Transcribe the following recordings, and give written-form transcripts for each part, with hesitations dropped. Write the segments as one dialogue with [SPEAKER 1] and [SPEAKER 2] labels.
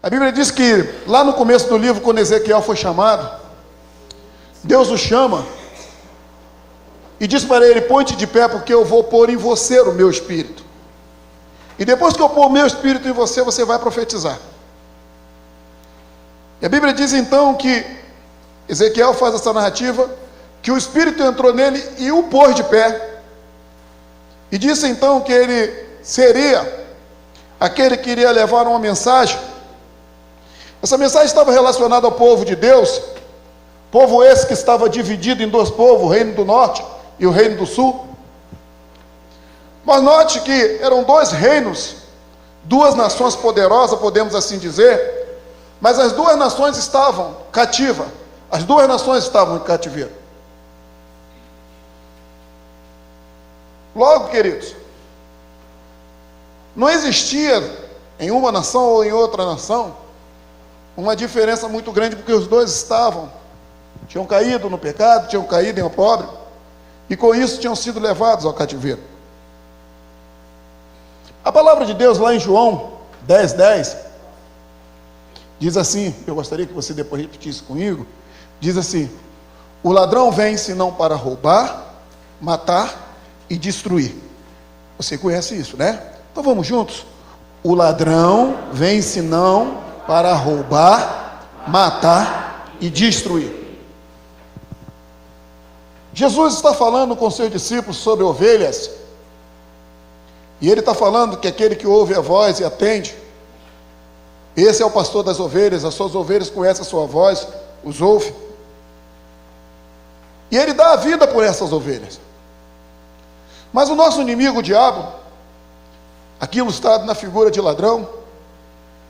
[SPEAKER 1] A Bíblia diz que lá no começo do livro, quando Ezequiel foi chamado, Deus o chama e diz para ele: põe-te de pé, porque eu vou pôr em você o meu espírito. E depois que eu pôr o meu espírito em você, você vai profetizar. E a Bíblia diz então que Ezequiel faz essa narrativa, que o espírito entrou nele e o pôs de pé. E disse então que ele seria aquele que iria levar uma mensagem. Essa mensagem estava relacionada ao povo de Deus, povo esse que estava dividido em dois povos, o reino do norte e o reino do sul. Mas note que eram dois reinos, duas nações poderosas, podemos assim dizer, mas as duas nações estavam cativas, as duas nações estavam em cativeiro. Logo, queridos, não existia em uma nação ou em outra nação uma diferença muito grande, porque os dois tinham caído no pecado, tinham caído em opróbrio, e com isso tinham sido levados ao cativeiro. A palavra de Deus lá em João 10:10 diz assim, eu gostaria que você depois repetisse comigo, diz assim: o ladrão vem senão para roubar, matar e destruir. Você conhece isso, né? Então vamos juntos. O ladrão vem senão para roubar, matar e destruir. Jesus está falando com seus discípulos sobre ovelhas, e ele está falando que aquele que ouve a voz e atende, esse é o pastor das ovelhas. As suas ovelhas conhecem a sua voz, os ouve, e ele dá a vida por essas ovelhas. Mas o nosso inimigo, o diabo, aqui ilustrado na figura de ladrão,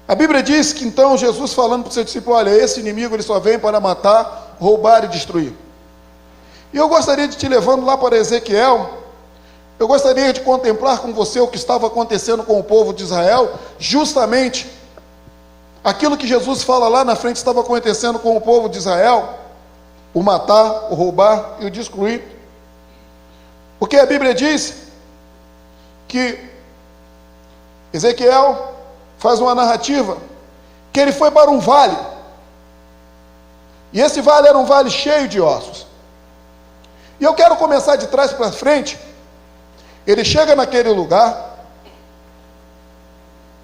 [SPEAKER 1] a Bíblia diz que então Jesus falando para o seu discípulo: olha, esse inimigo ele só vem para matar, roubar e destruir. E eu gostaria de te levando lá para Ezequiel. Eu gostaria de contemplar com você o que estava acontecendo com o povo de Israel. Justamente aquilo que Jesus fala lá na frente estava acontecendo com o povo de Israel: o matar, o roubar e o destruir. Porque a Bíblia diz que Ezequiel faz uma narrativa que ele foi para um vale, e esse vale era um vale cheio de ossos. E eu quero começar de trás para frente. Ele chega naquele lugar,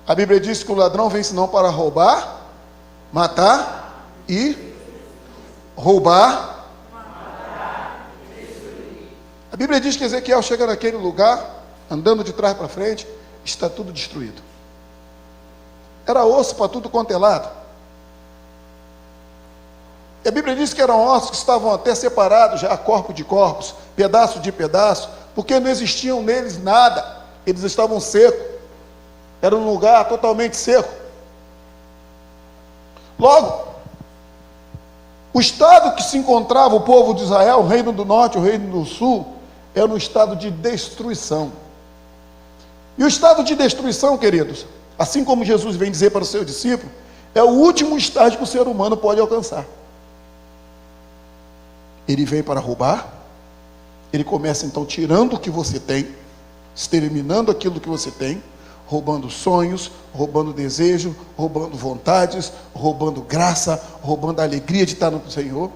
[SPEAKER 1] a Bíblia diz que o ladrão vem senão para roubar, matar e roubar. A Bíblia diz que Ezequiel chega naquele lugar, andando de trás para frente, está tudo destruído. Era osso para tudo quanto é lado. E a Bíblia diz que eram ossos que estavam até separados já, corpo de corpos, pedaço de pedaço, porque não existiam neles nada, eles estavam secos, era um lugar totalmente seco. Logo, o estado que se encontrava o povo de Israel, o reino do norte, o reino do sul, era um estado de destruição. E o estado de destruição, queridos, assim como Jesus vem dizer para o seu discípulo, é o último estágio que o ser humano pode alcançar. Ele vem para roubar, ele começa então tirando o que você tem, exterminando aquilo que você tem, roubando sonhos, roubando desejo, roubando vontades, roubando graça, roubando a alegria de estar no Senhor.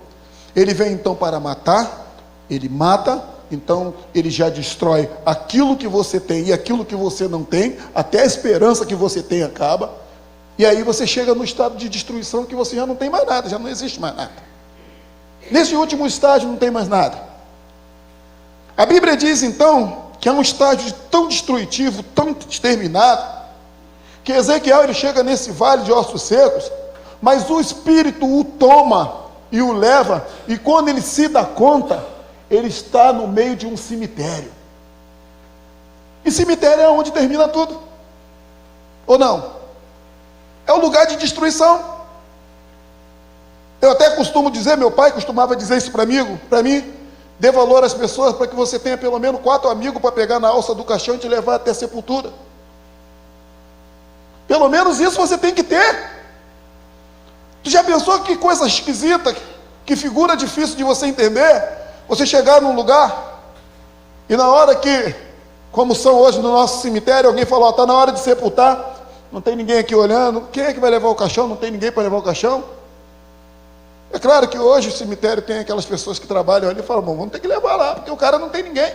[SPEAKER 1] Ele vem então para matar, ele mata, então ele já destrói aquilo que você tem e aquilo que você não tem, até a esperança que você tem acaba, e aí você chega no estado de destruição que você já não tem mais nada, já não existe mais nada. Nesse último estágio não tem mais nada. A Bíblia diz então que é um estágio tão destrutivo, tão exterminado, que Ezequiel ele chega nesse vale de ossos secos, mas o Espírito o toma e o leva, e quando ele se dá conta, ele está no meio de um cemitério. E cemitério é onde termina tudo, ou não? É o lugar de destruição. Eu até costumo dizer, meu pai costumava dizer isso para mim, dê valor às pessoas para que você tenha pelo menos 4 amigos para pegar na alça do caixão e te levar até a sepultura. Pelo menos isso você tem que ter. Tu já pensou que coisa esquisita, que figura difícil de você entender? Você chegar num lugar e na hora que, como são hoje no nosso cemitério, alguém falou, está na hora de sepultar, Não tem ninguém aqui olhando. Quem é que vai levar o caixão? Não tem ninguém para levar o caixão. É claro que hoje o cemitério tem aquelas pessoas que trabalham ali e falam, bom, vamos ter que levar lá, porque o cara não tem ninguém.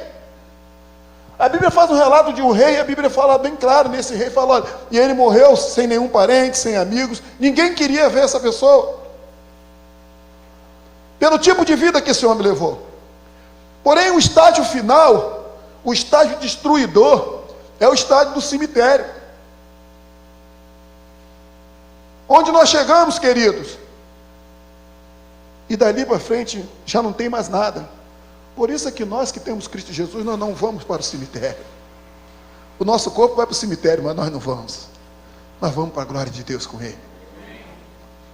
[SPEAKER 1] A Bíblia faz um relato de um rei, a Bíblia fala bem claro, nesse rei fala, olha, e ele morreu sem nenhum parente, sem amigos, ninguém queria ver essa pessoa, pelo tipo de vida que esse homem levou. Porém, o estágio final, o estágio destruidor, é o estágio do cemitério. Onde nós chegamos, queridos, e dali para frente já não tem mais nada. Por isso é que nós que temos Cristo Jesus, nós não vamos para o cemitério. O nosso corpo vai para o cemitério, mas nós não vamos. Nós vamos para a glória de Deus com Ele.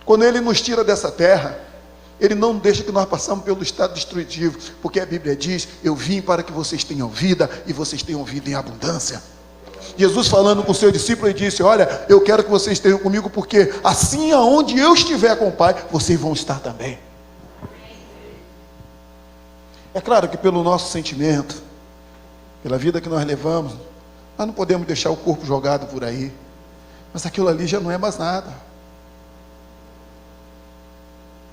[SPEAKER 1] Quando Ele nos tira dessa terra, Ele não deixa que nós passemos pelo estado destrutivo, porque a Bíblia diz, eu vim para que vocês tenham vida, e vocês tenham vida em abundância. Jesus falando com o seu discípulo, ele disse, olha, eu quero que vocês estejam comigo, porque assim aonde eu estiver com o Pai, vocês vão estar também. É claro que pelo nosso sentimento, pela vida que nós levamos, nós não podemos deixar o corpo jogado por aí, mas aquilo ali já não é mais nada.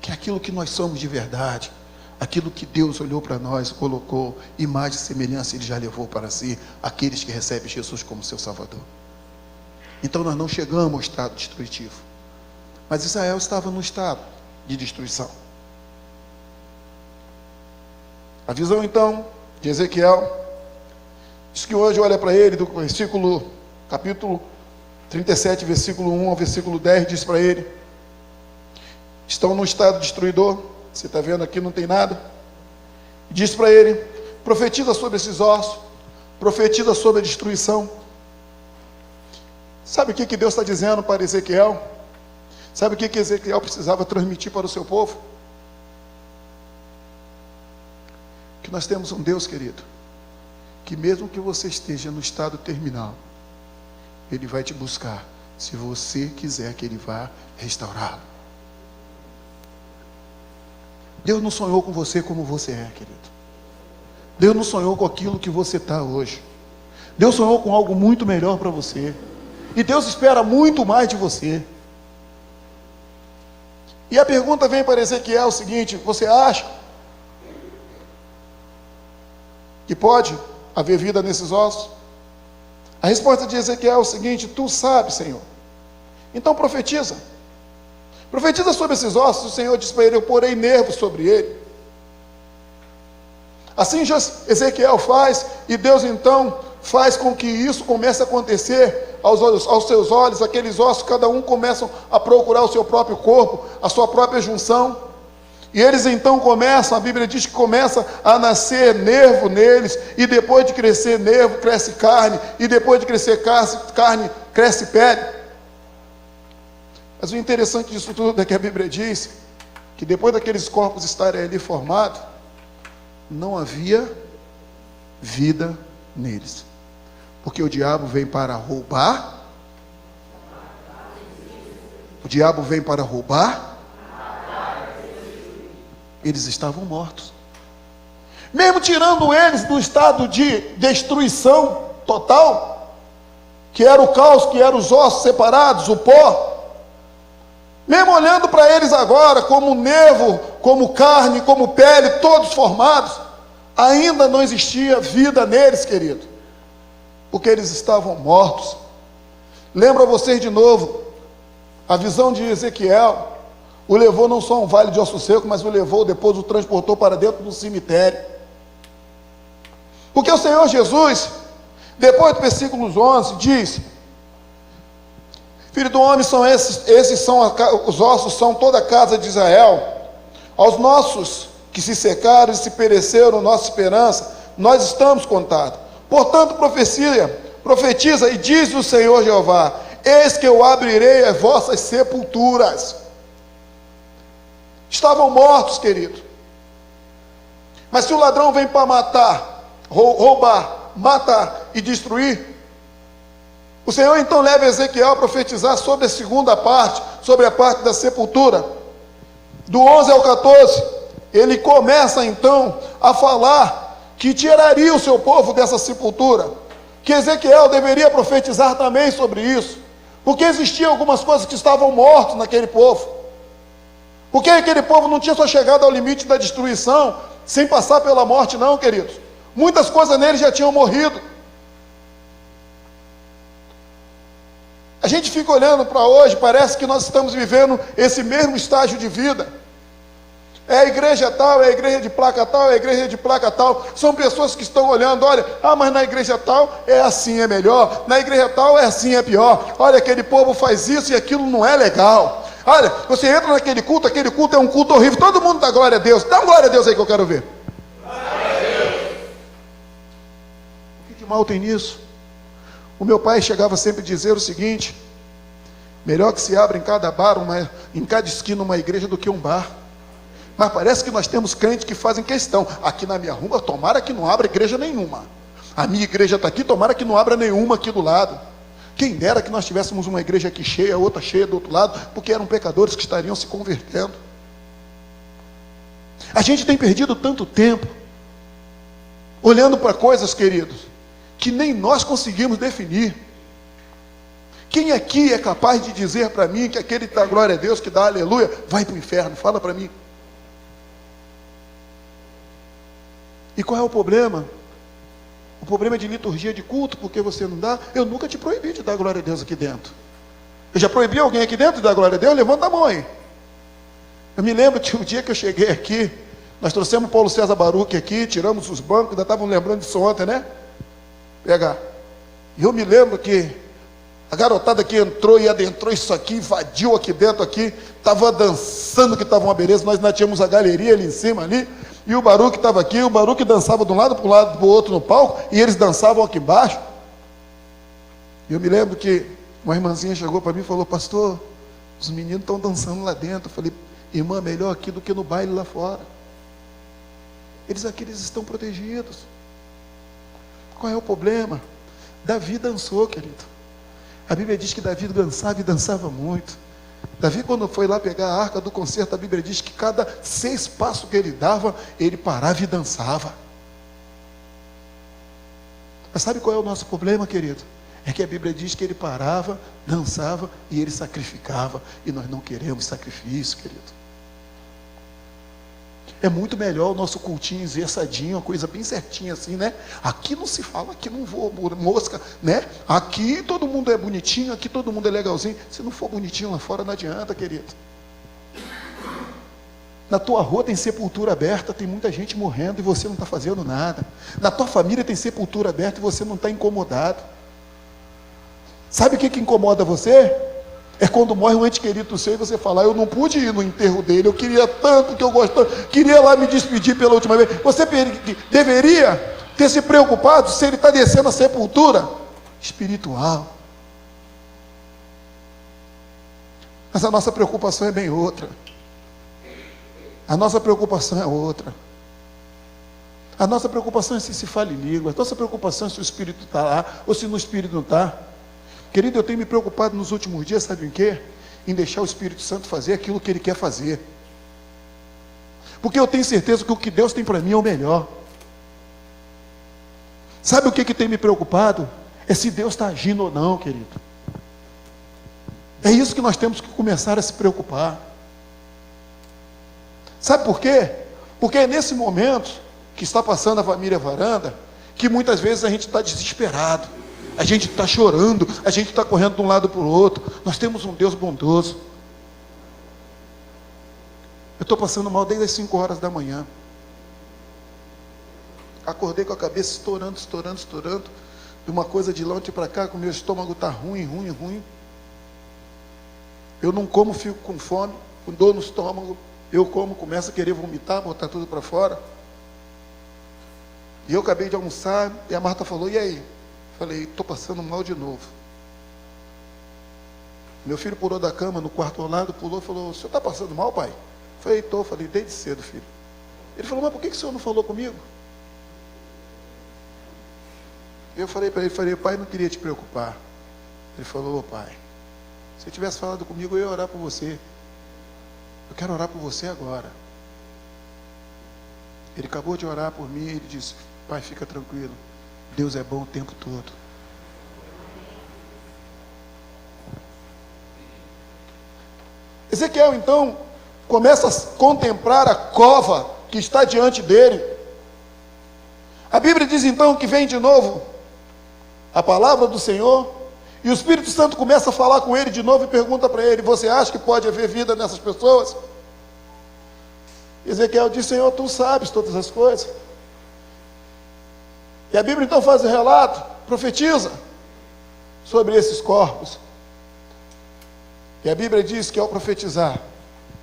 [SPEAKER 1] Que é aquilo que nós somos de verdade, aquilo que Deus olhou para nós, colocou, imagem e semelhança, Ele já levou para si, aqueles que recebem Jesus como seu Salvador. Então nós não chegamos ao estado destrutivo, mas Israel estava no estado de destruição. A visão então de Ezequiel, diz que hoje olha para ele, do capítulo 37, versículo 1 ao versículo 10, diz para ele, estão no estado destruidor, você está vendo aqui, não tem nada, diz para ele, profetiza sobre esses ossos, profetiza sobre a destruição. Sabe o que Deus está dizendo para Ezequiel? Sabe o que Ezequiel precisava transmitir para o seu povo? Que nós temos um Deus, querido, que mesmo que você esteja no estado terminal, Ele vai te buscar, se você quiser que Ele vá restaurá-lo. Deus não sonhou com você como você é, querido. Deus não sonhou com aquilo que você está hoje. Deus sonhou com algo muito melhor para você. E Deus espera muito mais de você. E a pergunta vem para Ezequiel o seguinte, você acha que pode haver vida nesses ossos? A resposta de Ezequiel é o seguinte, tu sabes, Senhor. Então profetiza. Profetiza sobre esses ossos. O Senhor diz para ele, eu porei nervos sobre ele. Assim Ezequiel faz, e Deus então faz com que isso comece a acontecer aos seus olhos. Aqueles ossos, cada um começam a procurar o seu próprio corpo, a sua própria junção. E eles então começam, a Bíblia diz que começa a nascer nervo neles, e depois de crescer nervo, cresce carne, e depois de crescer carne, cresce pele. Mas o interessante disso tudo é que a Bíblia diz que depois daqueles corpos estarem ali formados, não havia vida neles. Porque o diabo vem para roubar, o diabo vem para roubar, eles estavam mortos. Mesmo tirando eles do estado de destruição total, que era o caos, que eram os ossos separados, o pó, mesmo olhando para eles agora como nervo, como carne, como pele, todos formados, ainda não existia vida neles, querido, porque eles estavam mortos. Lembra vocês de novo, a visão de Ezequiel, o levou não só a um vale de osso seco, mas o levou, depois o transportou para dentro do cemitério. Porque o Senhor Jesus, depois do versículo 11, diz, filho do homem, são esses são os ossos, são toda a casa de Israel. Aos nossos que se secaram e se pereceram, nossa esperança, nós estamos contados. Portanto, profetiza e diz o Senhor Jeová, eis que eu abrirei as vossas sepulturas. Estavam mortos, querido. Mas se o ladrão vem para matar, roubar, matar e destruir, o Senhor então leva Ezequiel a profetizar sobre a segunda parte, sobre a parte da sepultura. Do 11 ao 14, ele começa então a falar que tiraria o seu povo dessa sepultura, que Ezequiel deveria profetizar também sobre isso, Porque existiam algumas coisas que estavam mortas naquele povo. Porque aquele povo não tinha só chegado ao limite da destruição, sem passar pela morte não, queridos. Muitas coisas nele já tinham morrido. A gente fica olhando para hoje, parece que nós estamos vivendo esse mesmo estágio de vida. É a igreja tal, é a igreja de placa tal, é a igreja de placa tal. São pessoas que estão olhando, olha, mas na igreja tal é assim, é melhor. Na igreja tal é assim, é pior. Olha, aquele povo faz isso e aquilo não é legal. Olha, você entra naquele culto é um culto horrível. Todo mundo dá glória a Deus. Dá uma glória a Deus aí que eu quero ver. O que de mal tem nisso? O meu pai chegava sempre a dizer o seguinte: melhor que se abra em cada bar, em cada esquina uma igreja do que um bar. Mas parece que nós temos crentes que fazem questão. Aqui na minha rua, tomara que não abra igreja nenhuma. A minha igreja está aqui, tomara que não abra nenhuma aqui do lado. Quem dera que nós tivéssemos uma igreja aqui cheia, outra cheia do outro lado, porque eram pecadores que estariam se convertendo. A gente tem perdido tanto tempo olhando para coisas, queridos, que nem nós conseguimos definir. Quem aqui é capaz de dizer para mim que aquele que dá glória a Deus, que dá aleluia, vai para o inferno? Fala para mim. E qual é o problema? O problema é de liturgia de culto, porque você não dá. Eu nunca te proibi de dar glória a Deus aqui dentro. Eu já proibi alguém aqui dentro de dar glória a Deus? Levanta a mão aí. Eu me lembro que um dia que eu cheguei aqui, nós trouxemos o Paulo César Baruch aqui, tiramos os bancos, ainda estavam lembrando disso ontem, né? Pegar. E eu me lembro que a garotada que entrou e adentrou isso aqui, invadiu aqui dentro aqui, estava dançando, que estava uma beleza. Nós ainda tínhamos a galeria ali em cima ali. E o Baruch estava aqui, o Baruch dançava de um lado para o lado, para o outro no palco, e eles dançavam aqui embaixo. E eu me lembro que uma irmãzinha chegou para mim e falou: pastor, os meninos estão dançando lá dentro. Eu falei: irmã, melhor aqui do que no baile lá fora. Eles aqui, eles estão protegidos. Qual é o problema? Davi dançou, querido. A Bíblia diz que Davi dançava e dançava muito. Davi, quando foi lá pegar a arca do concerto, a Bíblia diz que cada 6 passos que ele dava, ele parava e dançava. Mas sabe qual é o nosso problema, querido? É que a Bíblia diz que ele parava, dançava e ele sacrificava. E nós não queremos sacrifício, querido. É muito melhor o nosso cultinho esverçadinho, uma coisa bem certinha assim, né? Aqui não se fala, aqui não voa mosca, né? Aqui todo mundo é bonitinho, aqui todo mundo é legalzinho. Se não for bonitinho lá fora, não adianta, querido. Na tua rua tem sepultura aberta, tem muita gente morrendo e você não está fazendo nada. Na tua família tem sepultura aberta e você não está incomodado. Sabe o que incomoda você? É quando morre um ente querido seu e você fala: eu não pude ir no enterro dele, eu queria tanto, que eu gostava, queria lá me despedir pela última vez. Você deveria ter se preocupado se ele está descendo a sepultura espiritual. Mas a nossa preocupação é bem outra. A nossa preocupação é outra. A nossa preocupação é se fala em língua. A nossa preocupação é se o Espírito está lá ou se no Espírito não está. Querido, eu tenho me preocupado nos últimos dias, sabe em quê? Em deixar o Espírito Santo fazer aquilo que Ele quer fazer. Porque eu tenho certeza que o que Deus tem para mim é o melhor. Sabe o que tem me preocupado? É se Deus está agindo ou não, querido. É isso que nós temos que começar a se preocupar. Sabe por quê? Porque é nesse momento que está passando a família Varanda, que muitas vezes a gente está desesperado. A gente está chorando, a gente está correndo de um lado para o outro. Nós temos um Deus bondoso. Eu estou passando mal desde as 5 horas da manhã. Acordei com a cabeça estourando. De uma coisa de lá para cá, que o meu estômago está ruim. Eu não como, fico com fome, com dor no estômago. Eu como, começo a querer vomitar, botar tudo para fora. E eu acabei de almoçar, e a Marta falou: e aí? Falei: estou passando mal de novo. Meu filho pulou da cama no quarto ao lado, pulou e falou: o senhor está passando mal, pai? Falei: estou. Falei: desde cedo, filho. Ele falou: mas por que o senhor não falou comigo? Eu falei para ele: pai, não queria te preocupar. Ele falou: pai, se eu tivesse falado comigo, eu ia orar por você. Eu quero orar por você agora. Ele acabou de orar por mim e ele disse: pai, fica tranquilo. Deus é bom o tempo todo. Ezequiel, então, começa a contemplar a cova que está diante dele. A Bíblia diz, então, que vem de novo a palavra do Senhor, e o Espírito Santo começa a falar com ele de novo e pergunta para ele: você acha que pode haver vida nessas pessoas? Ezequiel diz: Senhor, tu sabes todas as coisas. E a Bíblia então faz o relato, profetiza sobre esses corpos. E a Bíblia diz que ao profetizar,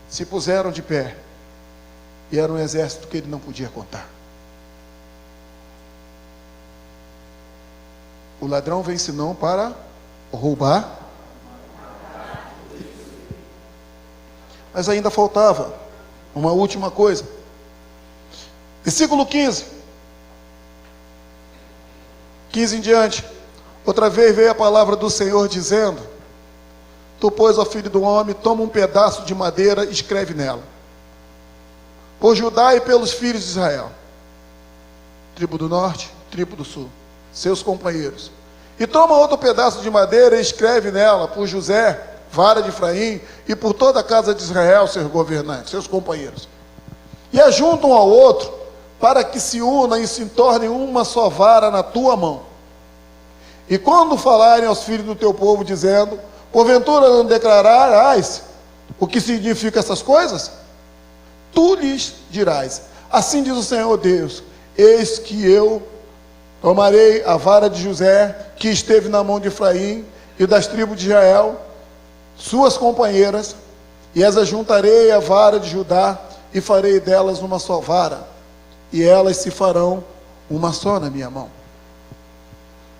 [SPEAKER 1] se puseram de pé, e era um exército que ele não podia contar. O ladrão vem senão para roubar. Mas ainda faltava uma última coisa. Versículo 15 em diante. Outra vez veio a palavra do Senhor dizendo: tu, pois, ó filho do homem, toma um pedaço de madeira e escreve nela: por Judá e pelos filhos de Israel, tribo do norte, tribo do sul, seus companheiros. E toma outro pedaço de madeira e escreve nela: por José, vara de Efraim, e por toda a casa de Israel, seus governantes, seus companheiros. E ajuntam um ao outro, para que se unam e se tornem uma só vara na tua mão. E quando falarem aos filhos do teu povo, dizendo: porventura não declararás o que significa essas coisas? Tu lhes dirás: assim diz o Senhor Deus, eis que eu tomarei a vara de José, que esteve na mão de Efraim, e das tribos de Israel, suas companheiras, e as ajuntarei à vara de Judá, e farei delas uma só vara, e elas se farão uma só na minha mão.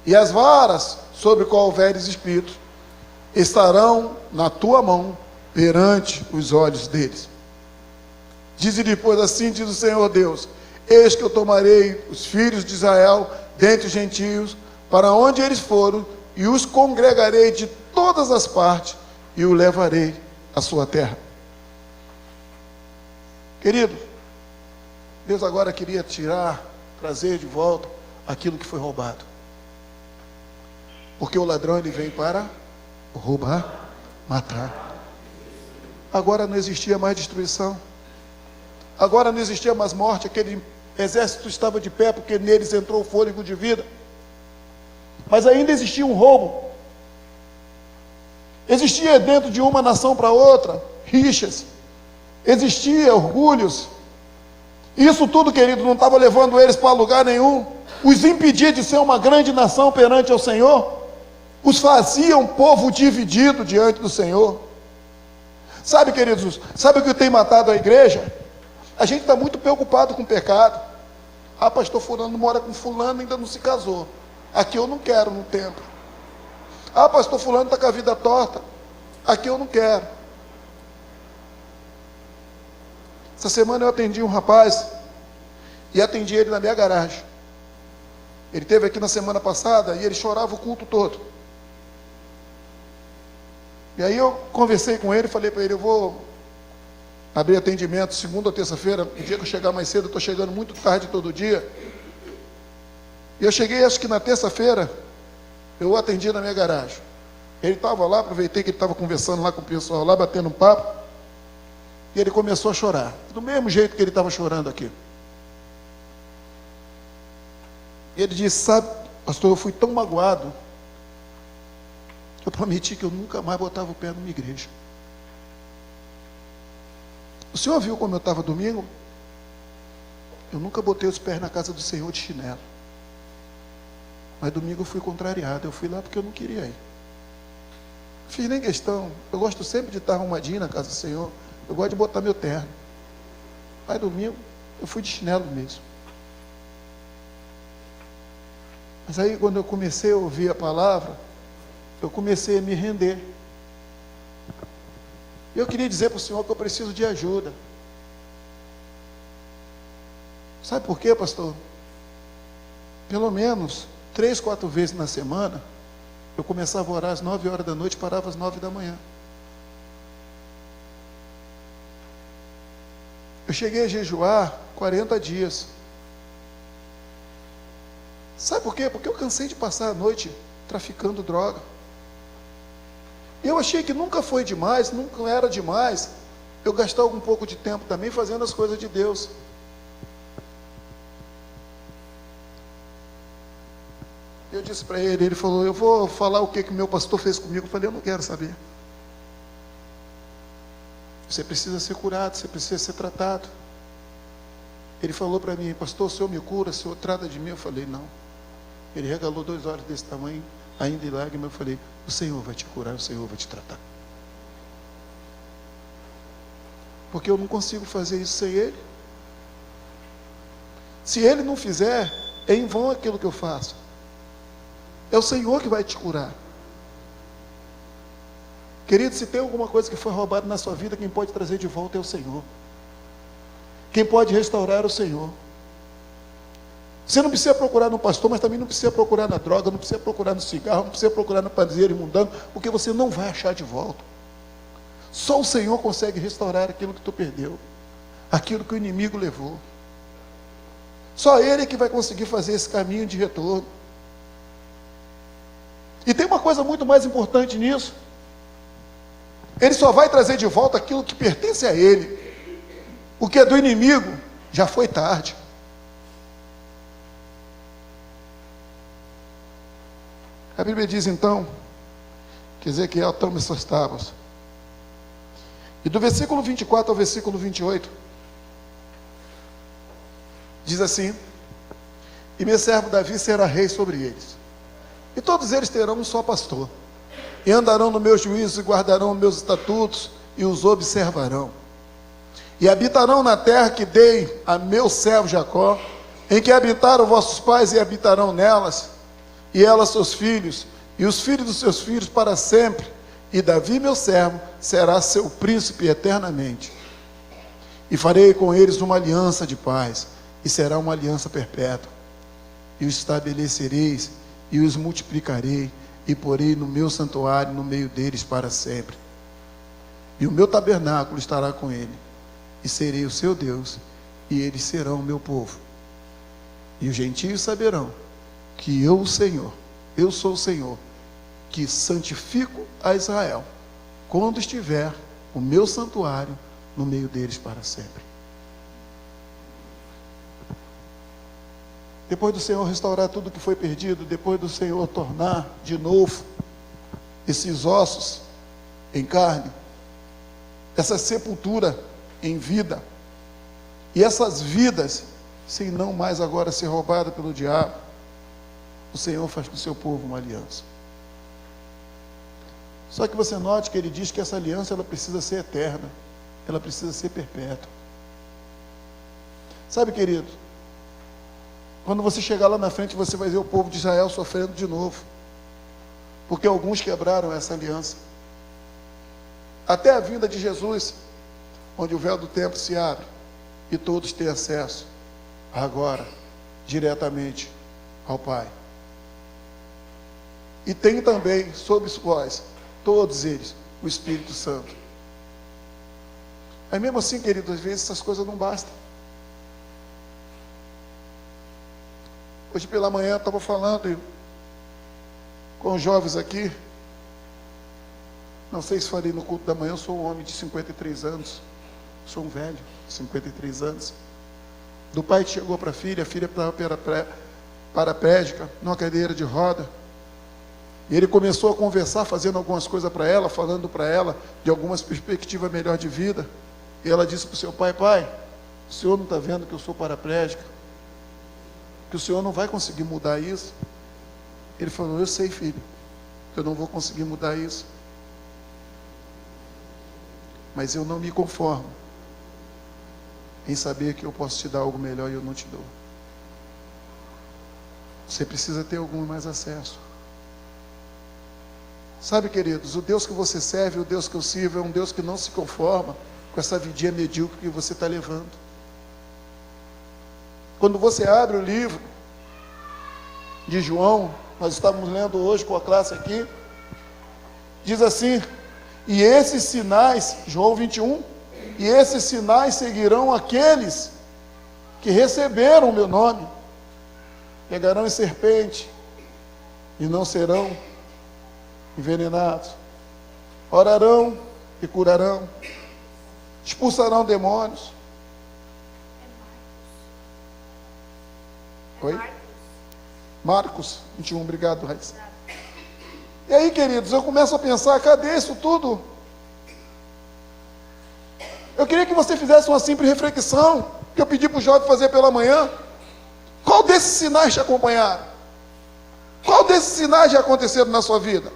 [SPEAKER 1] E as varas, sobre qual houveres escrito, estarão na tua mão, perante os olhos deles. Dize depois: assim diz o Senhor Deus, eis que eu tomarei os filhos de Israel dentre os gentios, para onde eles foram, e os congregarei de todas as partes, e o levarei à sua terra. Querido, Deus agora queria trazer de volta aquilo que foi roubado. Porque o ladrão, ele vem para roubar, matar. Agora não existia mais destruição. Agora não existia mais morte. Aquele exército estava de pé porque neles entrou o fôlego de vida. Mas ainda existia um roubo. Existia dentro de uma nação para outra rixas. Existia orgulhos. Isso tudo, querido, não estava levando eles para lugar nenhum. Os impedia de ser uma grande nação perante ao Senhor. Os fazia um povo dividido diante do Senhor. Sabe, queridos, sabe o que tem matado a igreja? A gente está muito preocupado com o pecado. Ah, pastor, fulano mora com fulano, ainda não se casou. Aqui eu não quero no templo. Ah, pastor, fulano está com a vida torta. Aqui eu não quero. Essa semana eu atendi um rapaz, e atendi ele na minha garagem. Ele esteve aqui na semana passada, e ele chorava o culto todo. E aí eu conversei com ele, falei para ele: eu vou abrir atendimento segunda ou terça-feira, o dia que eu chegar mais cedo, eu estou chegando muito tarde todo dia. E eu cheguei, acho que na terça-feira, eu o atendi na minha garagem. Ele estava lá, aproveitei que ele estava conversando lá com o pessoal, lá batendo um papo, e ele começou a chorar, do mesmo jeito que ele estava chorando aqui. E ele disse: sabe, pastor, eu fui tão magoado, eu prometi que eu nunca mais botava o pé numa igreja. O senhor viu como eu estava domingo? Eu nunca botei os pés na casa do Senhor de chinelo. Mas domingo eu fui contrariado, eu fui lá porque eu não queria ir. Fiz nem questão, eu gosto sempre de estar arrumadinho na casa do Senhor, eu gosto de botar meu terno. Mas domingo eu fui de chinelo mesmo. Mas aí quando eu comecei a ouvir a palavra, eu comecei a me render. E eu queria dizer para o Senhor que eu preciso de ajuda. Sabe por quê, pastor? Pelo menos 3, 4 vezes na semana, eu começava a orar às 9 horas da noite e parava às 9 da manhã. Eu cheguei a jejuar 40 dias. Sabe por quê? Porque eu cansei de passar a noite traficando droga. Eu achei que nunca foi demais, nunca era demais eu gastar um pouco de tempo também fazendo as coisas de Deus. Eu disse para ele, ele falou, eu vou falar o que meu pastor fez comigo. Eu falei, eu não quero saber. Você precisa ser curado, você precisa ser tratado. Ele falou para mim, pastor, o senhor me cura, o senhor trata de mim? Eu falei, não. Ele regalou 2 olhos desse tamanho, ainda em lágrimas. Eu falei, o Senhor vai te curar, o Senhor vai te tratar. Porque eu não consigo fazer isso sem Ele. Se Ele não fizer, é em vão aquilo que eu faço. É o Senhor que vai te curar. Querido, se tem alguma coisa que foi roubada na sua vida, quem pode trazer de volta é o Senhor. Quem pode restaurar é o Senhor. Você não precisa procurar no pastor, mas também não precisa procurar na droga, não precisa procurar no cigarro, não precisa procurar no pandeiro imundano, porque você não vai achar de volta. Só o Senhor consegue restaurar aquilo que tu perdeu, aquilo que o inimigo levou. Só Ele é que vai conseguir fazer esse caminho de retorno. E tem uma coisa muito mais importante nisso. Ele só vai trazer de volta aquilo que pertence a Ele. O que é do inimigo, já foi tarde. A Bíblia diz então, que Ezequiel toma essas tábuas. E do versículo 24 ao versículo 28, diz assim, e meu servo Davi será rei sobre eles. E todos eles terão um só pastor. E andarão no meus juízos e guardarão meus estatutos e os observarão. E habitarão na terra que dei a meu servo Jacó, em que habitaram vossos pais e habitarão nelas, e ela seus filhos, e os filhos dos seus filhos para sempre, e Davi meu servo será seu príncipe eternamente. E farei com eles uma aliança de paz, e será uma aliança perpétua. E os estabelecereis, e os multiplicarei, e porei no meu santuário no meio deles para sempre. E o meu tabernáculo estará com ele, e serei o seu Deus, e eles serão o meu povo. E os gentios saberão que eu, o Senhor, eu sou o Senhor, que santifico a Israel, quando estiver o meu santuário no meio deles para sempre. Depois do Senhor restaurar tudo que foi perdido, depois do Senhor tornar de novo esses ossos em carne, essa sepultura em vida, e essas vidas, sem não mais agora ser roubada pelo diabo, o Senhor faz com o seu povo uma aliança. Só que você note que ele diz que essa aliança ela precisa ser eterna, ela precisa ser perpétua. Sabe, querido, quando você chegar lá na frente, você vai ver o povo de Israel sofrendo de novo, porque alguns quebraram essa aliança. Até a vinda de Jesus, onde o véu do templo se abre e todos têm acesso agora diretamente ao Pai. E tem também sobre vós, todos eles, o Espírito Santo. Aí mesmo assim, querido, às vezes essas coisas não bastam. Hoje pela manhã eu estava falando com os jovens aqui. Não sei se falei no culto da manhã, eu sou um homem de 53 anos. Sou um velho, 53 anos. Do pai que chegou para a filha estava paraplégica, numa cadeira de roda. E ele começou a conversar, fazendo algumas coisas para ela, falando para ela de algumas perspectivas melhor de vida. E ela disse para o seu pai, pai, o senhor não está vendo que eu sou paraplégica? Que o senhor não vai conseguir mudar isso? Ele falou, eu sei, filho, que eu não vou conseguir mudar isso. Mas eu não me conformo em saber que eu posso te dar algo melhor e eu não te dou. Você precisa ter algum mais acesso. Sabe, queridos, o Deus que você serve, o Deus que eu sirvo, é um Deus que não se conforma com essa vidinha medíocre que você está levando. Quando você abre o livro de João, nós estávamos lendo hoje com a classe aqui, diz assim, e esses sinais, João 21, e esses sinais seguirão aqueles que receberam o meu nome, pegarão em serpente, e não serão envenenados, orarão e curarão, expulsarão demônios. Oi? Marcos 21, obrigado, Raíssa. E aí, queridos, eu começo a pensar, cadê isso tudo? Eu queria que você fizesse uma simples reflexão, que eu pedi para o jovem fazer pela manhã. Qual desses sinais te acompanharam? Qual desses sinais já aconteceram na sua vida?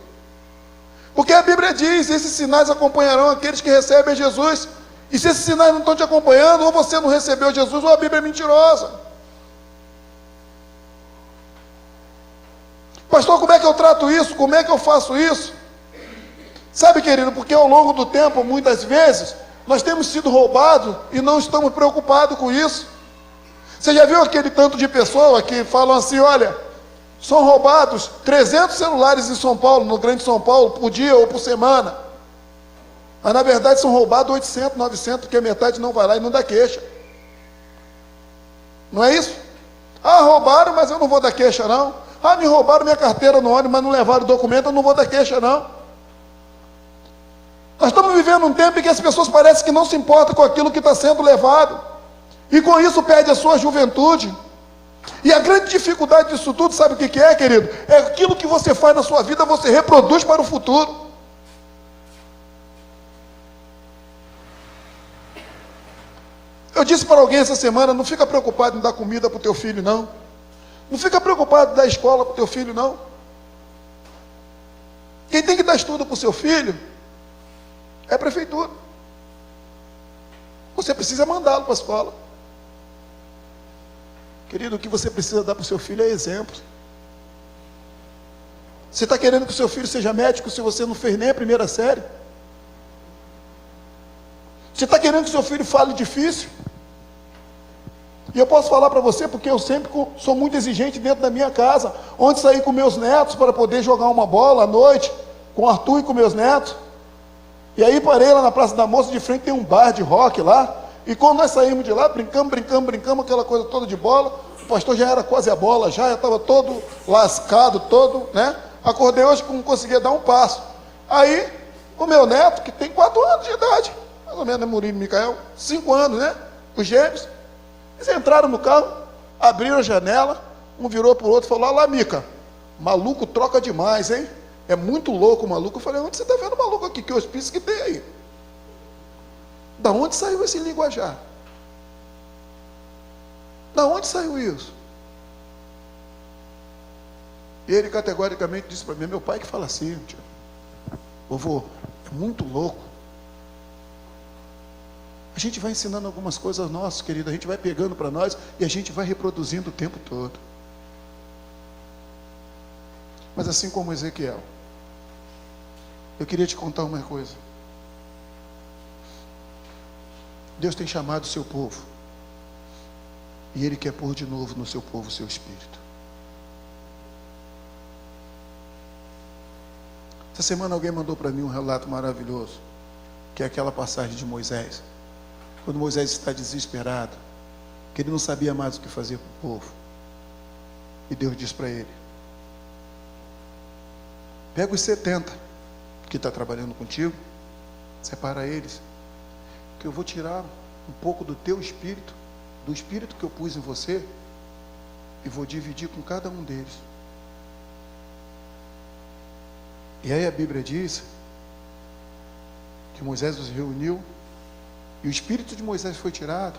[SPEAKER 1] Porque a Bíblia diz, esses sinais acompanharão aqueles que recebem Jesus. E se esses sinais não estão te acompanhando, ou você não recebeu Jesus, ou a Bíblia é mentirosa. Pastor, como é que eu trato isso? Como é que eu faço isso? Sabe, querido, porque ao longo do tempo, muitas vezes, nós temos sido roubados e não estamos preocupados com isso. Você já viu aquele tanto de pessoas que falam assim, olha, são roubados 300 celulares em São Paulo, no Grande São Paulo, por dia ou por semana. Mas na verdade são roubados 800, 900, porque a metade não vai lá e não dá queixa. Não é isso? Ah, roubaram, mas eu não vou dar queixa não. Ah, me roubaram minha carteira no ônibus, mas não levaram o documento, eu não vou dar queixa não. Nós estamos vivendo um tempo em que as pessoas parecem que não se importam com aquilo que está sendo levado. E com isso perde a sua juventude. E a grande dificuldade disso tudo, sabe o que é, querido? É aquilo que você faz na sua vida, você reproduz para o futuro. Eu disse para alguém essa semana, não fica preocupado em dar comida para o teu filho, não. Não fica preocupado em dar escola para o teu filho, não. Quem tem que dar estudo para o seu filho é a prefeitura. Você precisa mandá-lo para a escola. Querido, o que você precisa dar para o seu filho é exemplo. Você está querendo que o seu filho seja médico se você não fez nem a primeira série? Você está querendo que o seu filho fale difícil? E eu posso falar para você, porque eu sempre sou muito exigente dentro da minha casa. Ontem saí com meus netos para poder jogar uma bola à noite, com o Arthur e com meus netos. E aí parei lá na Praça da Moça, de frente tem um bar de rock lá. E quando nós saímos de lá, brincamos, aquela coisa toda de bola. O pastor já era quase a bola, já estava todo lascado, todo, né? Acordei hoje que não conseguia dar um passo. Aí, o meu neto, que tem 4 anos de idade, mais ou menos, né, Murilo e Micael, 5 anos, né? Os gêmeos. Eles entraram no carro, abriram a janela, um virou para o outro e falou, olha lá, Mica, maluco troca demais, hein? É muito louco o maluco. Eu falei, onde você está vendo maluco aqui? Que hospício que tem aí? Da onde saiu esse linguajar? Da onde saiu isso? E ele categoricamente disse para mim, meu pai que fala assim, tio. Vovô, é muito louco. A gente vai ensinando algumas coisas nossas, querido, a gente vai pegando para nós e a gente vai reproduzindo o tempo todo. Mas assim como Ezequiel, eu queria te contar uma coisa. Deus tem chamado o seu povo, e Ele quer pôr de novo no seu povo o seu espírito. Essa semana alguém mandou para mim um relato maravilhoso, que é aquela passagem de Moisés, quando Moisés está desesperado, que ele não sabia mais o que fazer com o povo, e Deus diz para ele, pega os 70 que está trabalhando contigo, separa eles, que eu vou tirar um pouco do teu espírito, do espírito que eu pus em você, e vou dividir com cada um deles. E aí a Bíblia diz que Moisés os reuniu, e o espírito de Moisés foi tirado,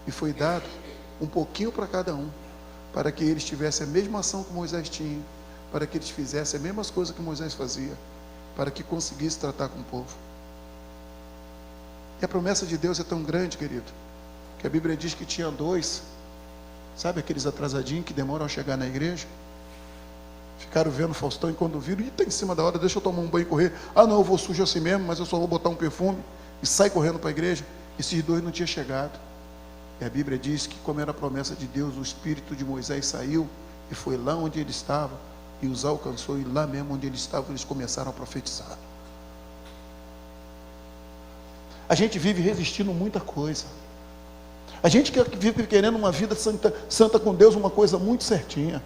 [SPEAKER 1] e foi dado um pouquinho para cada um, para que eles tivessem a mesma ação que Moisés tinha, para que eles fizessem as mesmas coisas que Moisés fazia, para que conseguisse tratar com o povo. E a promessa de Deus é tão grande, querido, que a Bíblia diz que tinha 2, sabe aqueles atrasadinhos que demoram a chegar na igreja? Ficaram vendo Faustão e quando viram, está em cima da hora, deixa eu tomar um banho e correr. Ah não, eu vou sujo assim mesmo, mas eu só vou botar um perfume, e sai correndo para a igreja. Esses 2 não tinham chegado. E a Bíblia diz que, como era a promessa de Deus, o espírito de Moisés saiu e foi lá onde ele estava, e os alcançou, e lá mesmo onde eles estavam, eles começaram a profetizar. A gente vive resistindo muita coisa. A gente vive querendo uma vida santa com Deus, uma coisa muito certinha.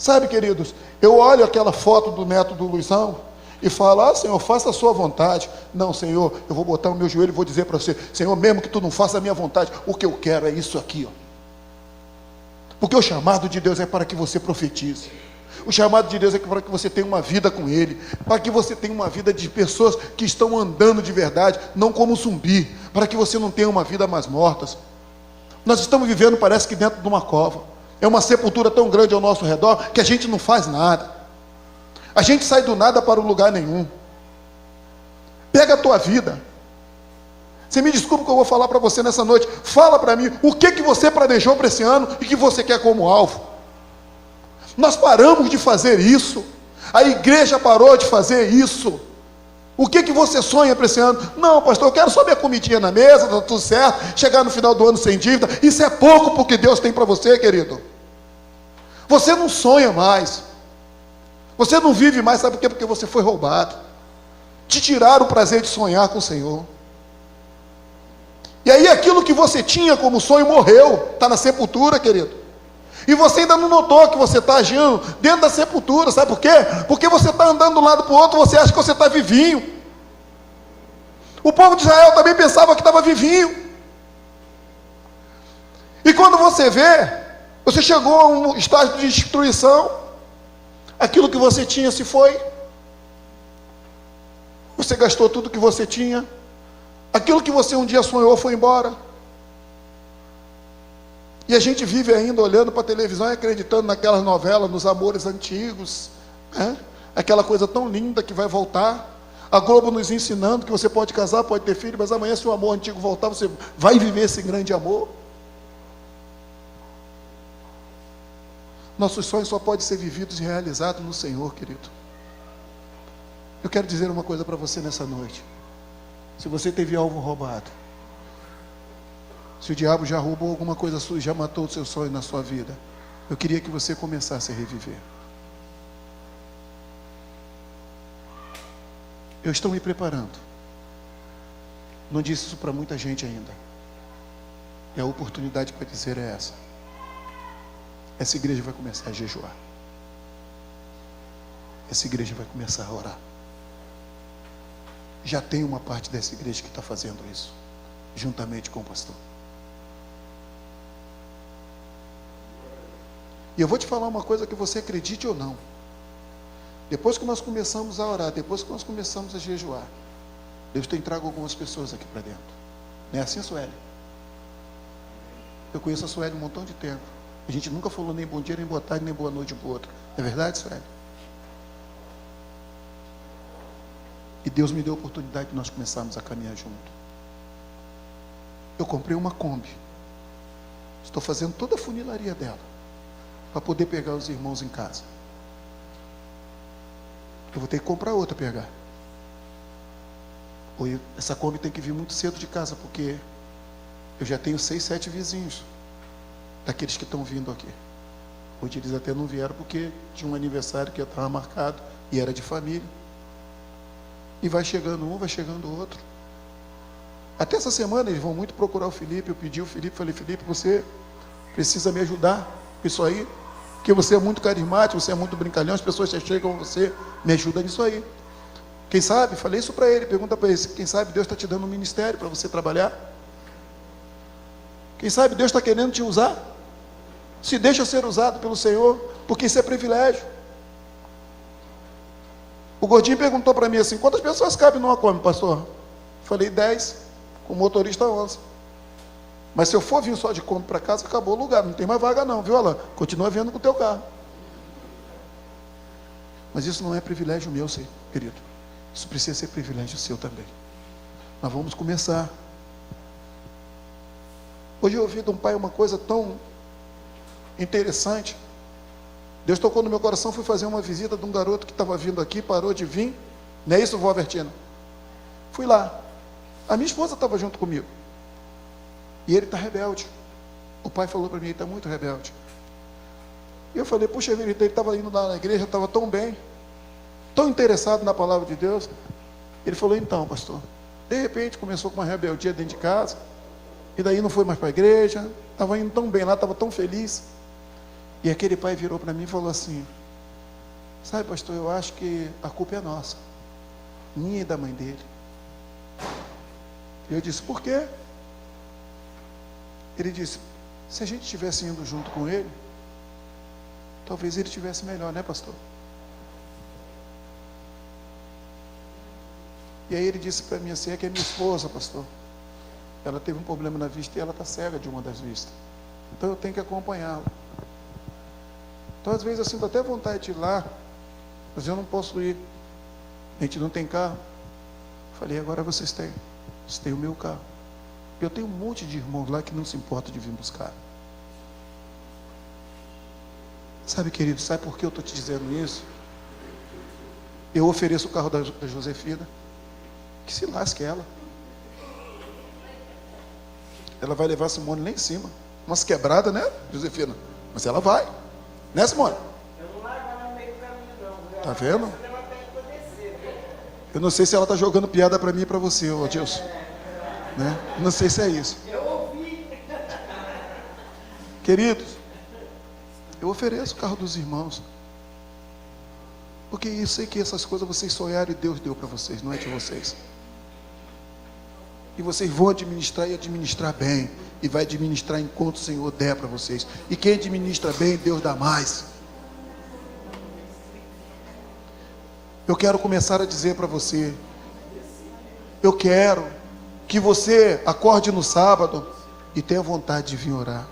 [SPEAKER 1] Sabe, queridos, eu olho aquela foto do neto do Luizão e falo, Senhor, faça a sua vontade. Não, Senhor, eu vou botar o meu joelho e vou dizer para você, Senhor, mesmo que tu não faça a minha vontade, o que eu quero é isso aqui, ó. Porque o chamado de Deus é para que você profetize. O chamado de Deus é para que você tenha uma vida com Ele, para que você tenha uma vida de pessoas que estão andando de verdade, não como zumbi, para que você não tenha uma vida mais mortas. Nós estamos vivendo, parece que dentro de uma cova, é uma sepultura tão grande ao nosso redor, que a gente não faz nada, a gente sai do nada para o lugar nenhum. Pega a tua vida, você me desculpa o que eu vou falar para você nessa noite, fala para mim, o que você planejou para esse ano, e que você quer como alvo. Nós paramos de fazer isso, a igreja parou de fazer isso. O que você sonha para esse ano? Não, pastor, eu quero só minha comidinha na mesa, está tudo certo, chegar no final do ano sem dívida. Isso é pouco porque Deus tem para você, querido. Você não sonha mais, você não vive mais, sabe por quê? Porque você foi roubado, te tiraram o prazer de sonhar com o Senhor. E aí aquilo que você tinha como sonho morreu, está na sepultura, querido. E você ainda não notou que você está agindo dentro da sepultura, sabe por quê? Porque você está andando de um lado para o outro, você acha que você está vivinho. O povo de Israel também pensava que estava vivinho. E quando você vê, você chegou a um estágio de destruição, aquilo que você tinha se foi, você gastou tudo que você tinha, aquilo que você um dia sonhou foi embora. E a gente vive ainda olhando para a televisão e acreditando naquelas novelas, nos amores antigos, né? Aquela coisa tão linda que vai voltar. A Globo nos ensinando que você pode casar, pode ter filho, mas amanhã se o amor antigo voltar, você vai viver esse grande amor. Nossos sonhos só podem ser vividos e realizados no Senhor, querido. Eu quero dizer uma coisa para você nessa noite. Se você teve alvo roubado, se o diabo já roubou alguma coisa sua e já matou o seu sonho na sua vida, eu queria que você começasse a reviver. Eu estou me preparando. Não disse isso para muita gente ainda. E a oportunidade para dizer é essa. Essa igreja vai começar a jejuar. Essa igreja vai começar a orar. Já tem uma parte dessa igreja que está fazendo isso, juntamente com o pastor. E eu vou te falar uma coisa que você acredite ou não. Depois que nós começamos a orar, depois que nós começamos a jejuar, Deus tem trago algumas pessoas aqui para dentro. Não é assim, Sueli? Eu conheço a Sueli um montão de tempo. A gente nunca falou nem bom dia, nem boa tarde, nem boa noite um para o outro. É verdade, Sueli? E Deus me deu a oportunidade de nós começarmos a caminhar junto. Eu comprei uma Kombi. Estou fazendo toda a funilaria dela, para poder pegar os irmãos em casa. Eu vou ter que comprar outra para pegar. Essa Kombi tem que vir muito cedo de casa, porque eu já tenho 6, 7 vizinhos, daqueles que estão vindo aqui. Hoje eles até não vieram, porque tinha um aniversário que estava marcado, e era de família. E vai chegando um, vai chegando o outro. Até essa semana eles vão muito procurar o Felipe. Eu pedi o Felipe, falei, Felipe, você precisa me ajudar com isso aí, porque você é muito carismático, você é muito brincalhão, as pessoas já chegam a você, me ajuda nisso aí. Quem sabe, falei isso para ele, pergunta para ele, quem sabe Deus está te dando um ministério para você trabalhar? Quem sabe Deus está querendo te usar? Se deixa ser usado pelo Senhor, porque isso é privilégio. O gordinho perguntou para mim assim, quantas pessoas cabem numa Kombi, pastor? Falei 10, com o motorista 11. Mas se eu for vir só de Kombi para casa, acabou o lugar, não tem mais vaga não, viu, Alain? Continua vendo com o teu carro. Mas isso não é privilégio meu, querido. Isso precisa ser privilégio seu também. Nós vamos começar. Hoje eu ouvi de um pai uma coisa tão interessante. Deus tocou no meu coração, fui fazer uma visita de um garoto que estava vindo aqui, parou de vir. Não é isso, vó Vertina? Fui lá. A minha esposa estava junto comigo. E ele está rebelde. O pai falou para mim, ele está muito rebelde. E eu falei, puxa vida, ele estava indo lá na igreja, estava tão bem, tão interessado na palavra de Deus. Ele falou, então, pastor, de repente começou com uma rebeldia dentro de casa, e daí não foi mais para a igreja, estava indo tão bem lá, estava tão feliz. E aquele pai virou para mim e falou assim: sabe, pastor, eu acho que a culpa é nossa, minha e da mãe dele. E eu disse: por quê? Ele disse: se a gente estivesse indo junto com ele, talvez ele estivesse melhor, né, pastor? E aí ele disse para mim assim: é que é minha esposa, pastor, ela teve um problema na vista e ela está cega de uma das vistas, então eu tenho que acompanhá-la. Então às vezes eu sinto até vontade de ir lá, mas eu não posso ir, a gente não tem carro. Falei: agora vocês têm o meu carro. Eu tenho um monte de irmãos lá que não se importam de vir buscar. Sabe, querido, sabe por que eu estou te dizendo isso? Eu ofereço o carro da Josefina, que se lasque ela. Ela vai levar a Simone lá em cima. Umas quebradas, né, Josefina? Mas ela vai. Né, Simone?
[SPEAKER 2] Eu não largo ela no meio do caminho, não.
[SPEAKER 1] Tá vendo? Eu não sei se ela está jogando piada para mim e para você, ô Adilson. Né? Não sei se é isso.
[SPEAKER 2] Eu ouvi.
[SPEAKER 1] Queridos, eu ofereço o carro dos irmãos, porque eu sei que essas coisas vocês sonharam e Deus deu para vocês, não é de vocês. E vocês vão administrar e administrar bem, e vai administrar enquanto o Senhor der para vocês. E quem administra bem, Deus dá mais. Eu quero começar a dizer para você, eu quero que você acorde no sábado e tenha vontade de vir orar.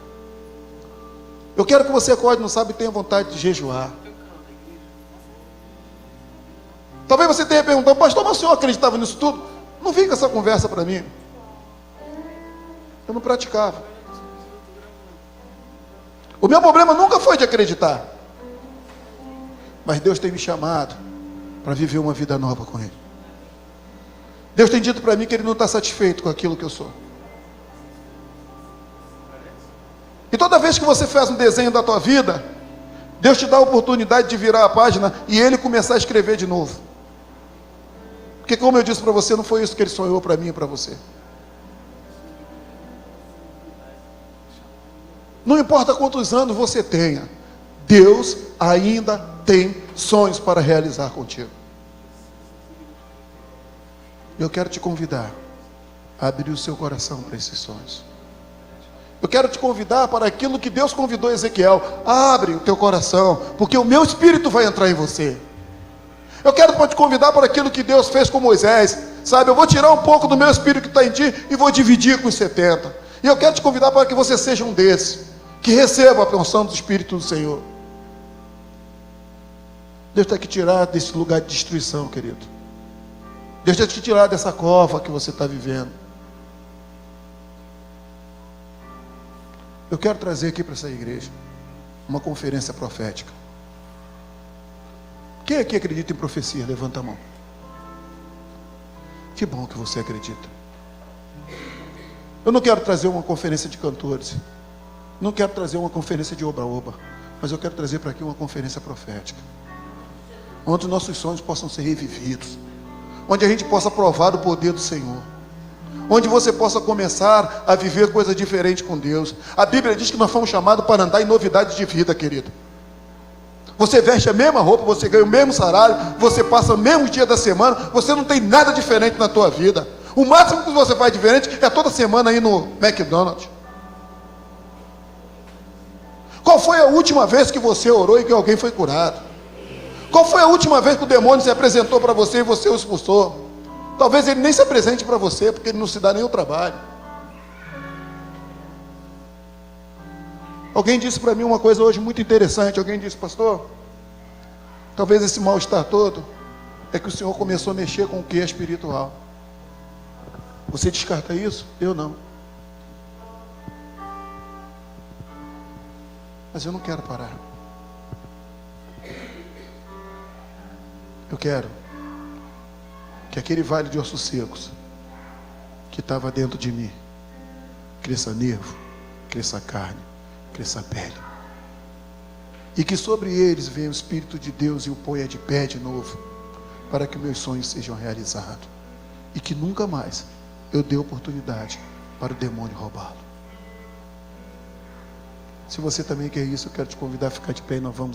[SPEAKER 1] Eu quero que você acorde no sábado e tenha vontade de jejuar. Talvez você tenha perguntado: pastor, mas o senhor acreditava nisso tudo? Não vem com essa conversa para mim. Eu não praticava. O meu problema nunca foi de acreditar, mas Deus tem me chamado para viver uma vida nova com Ele. Deus tem dito para mim que Ele não está satisfeito com aquilo que eu sou. E toda vez que você faz um desenho da tua vida, Deus te dá a oportunidade de virar a página e Ele começar a escrever de novo. Porque, como eu disse para você, não foi isso que Ele sonhou para mim e para você. Não importa quantos anos você tenha, Deus ainda tem sonhos para realizar contigo. Eu quero te convidar a abrir o seu coração para esses sonhos. Eu quero te convidar para aquilo que Deus convidou Ezequiel: abre o teu coração, porque o meu espírito vai entrar em você. Eu quero te convidar para aquilo que Deus fez com Moisés, sabe? Eu vou tirar um pouco do meu espírito que está em ti e vou dividir com os 70. E eu quero te convidar para que você seja um desses, que receba a unção do Espírito do Senhor. Deus tem que tirar desse lugar de destruição, querido. Deus tem que tirar dessa cova que você está vivendo. Eu quero trazer aqui para essa igreja uma conferência profética. Quem aqui acredita em profecia? Levanta a mão. Que bom que você acredita. Eu não quero trazer uma conferência de cantores, não quero trazer uma conferência de oba-oba, mas eu quero trazer para aqui uma conferência profética, onde os nossos sonhos possam ser revividos, onde a gente possa provar o poder do Senhor, onde você possa começar a viver coisa diferente com Deus. A Bíblia diz que nós fomos chamados para andar em novidades de vida, querido. Você veste a mesma roupa, você ganha o mesmo salário, você passa o mesmo dia da semana, você não tem nada diferente na tua vida. O máximo que você faz diferente é toda semana ir no McDonald's. Qual foi a última vez que você orou e que alguém foi curado? Qual foi a última vez que o demônio se apresentou para você e você o expulsou? Talvez ele nem se apresente para você, porque ele não se dá nem o trabalho. Alguém disse para mim uma coisa hoje muito interessante. Alguém disse: pastor, talvez esse mal-estar todo é que o Senhor começou a mexer com o que é espiritual. Você descarta isso? Eu não. Mas eu não quero parar. Eu quero que aquele vale de ossos secos que estava dentro de mim cresça nervo, cresça carne, cresça pele, e que sobre eles venha o Espírito de Deus e o ponha de pé de novo, para que meus sonhos sejam realizados, e que nunca mais eu dê oportunidade para o demônio roubá-lo. Se você também quer isso, eu quero te convidar a ficar de pé e nós vamos